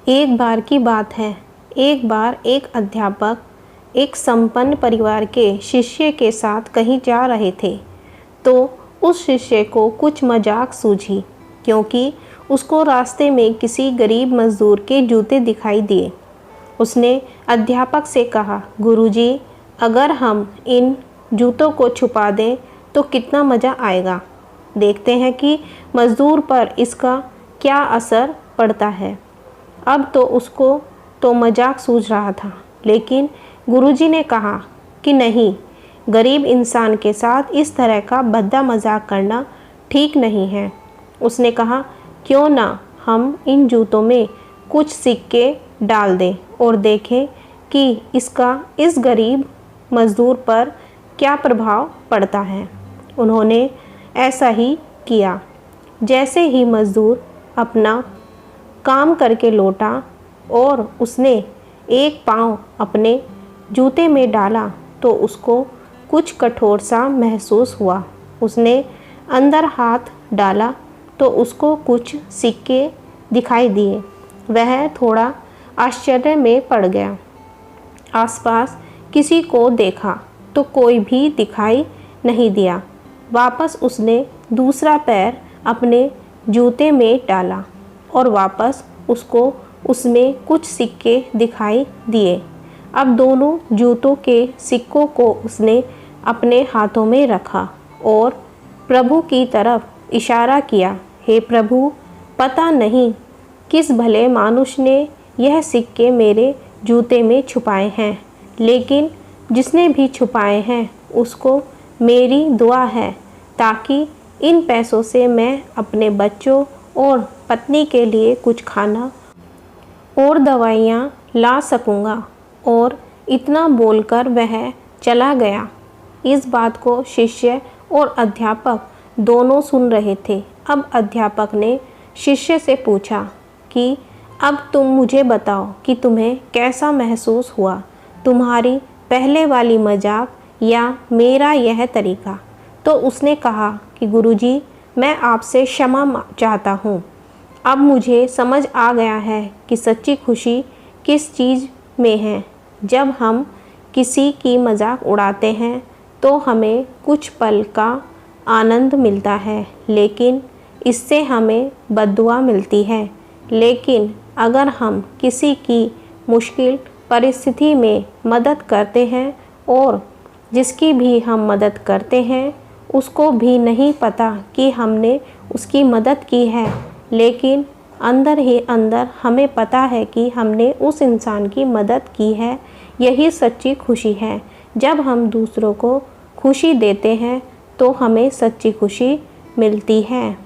एक बार की बात है, एक बार एक अध्यापक एक संपन्न परिवार के शिष्य के साथ कहीं जा रहे थे। तो उस शिष्य को कुछ मजाक सूझी, क्योंकि उसको रास्ते में किसी गरीब मजदूर के जूते दिखाई दिए। उसने अध्यापक से कहा, गुरुजी, अगर हम इन जूतों को छुपा दें तो कितना मज़ा आएगा। देखते हैं कि मज़दूर पर इसका क्या असर पड़ता है। अब तो उसको तो मजाक सूझ रहा था, लेकिन गुरुजी ने कहा कि नहीं, गरीब इंसान के साथ इस तरह का भद्दा मजाक करना ठीक नहीं है। उसने कहा, क्यों ना हम इन जूतों में कुछ सिक्के डाल दें और देखें कि इसका इस गरीब मज़दूर पर क्या प्रभाव पड़ता है। उन्होंने ऐसा ही किया। जैसे ही मज़दूर अपना काम करके लौटा और उसने एक पाँव अपने जूते में डाला तो उसको कुछ कठोर सा महसूस हुआ। उसने अंदर हाथ डाला तो उसको कुछ सिक्के दिखाई दिए। वह थोड़ा आश्चर्य में पड़ गया। आसपास किसी को देखा तो कोई भी दिखाई नहीं दिया। वापस उसने दूसरा पैर अपने जूते में डाला और वापस उसको उसमें कुछ सिक्के दिखाई दिए। अब दोनों जूतों के सिक्कों को उसने अपने हाथों में रखा और प्रभु की तरफ इशारा किया, हे प्रभु, पता नहीं किस भले मानुष ने यह सिक्के मेरे जूते में छुपाए हैं, लेकिन जिसने भी छुपाए हैं उसको मेरी दुआ है, ताकि इन पैसों से मैं अपने बच्चों और पत्नी के लिए कुछ खाना और दवाइयाँ ला सकूँगा। और इतना बोलकर वह चला गया। इस बात को शिष्य और अध्यापक दोनों सुन रहे थे। अब अध्यापक ने शिष्य से पूछा कि अब तुम मुझे बताओ कि तुम्हें कैसा महसूस हुआ, तुम्हारी पहले वाली मजाक या मेरा यह तरीका। तो उसने कहा कि गुरुजी, मैं आपसे क्षमा चाहता हूँ। अब मुझे समझ आ गया है कि सच्ची खुशी किस चीज़ में है। जब हम किसी की मजाक उड़ाते हैं तो हमें कुछ पल का आनंद मिलता है, लेकिन इससे हमें बद्दुआ मिलती है। लेकिन अगर हम किसी की मुश्किल परिस्थिति में मदद करते हैं और जिसकी भी हम मदद करते हैं उसको भी नहीं पता कि हमने उसकी मदद की है, लेकिन अंदर ही अंदर हमें पता है कि हमने उस इंसान की मदद की है, यही सच्ची खुशी है। जब हम दूसरों को खुशी देते हैं तो हमें सच्ची खुशी मिलती है।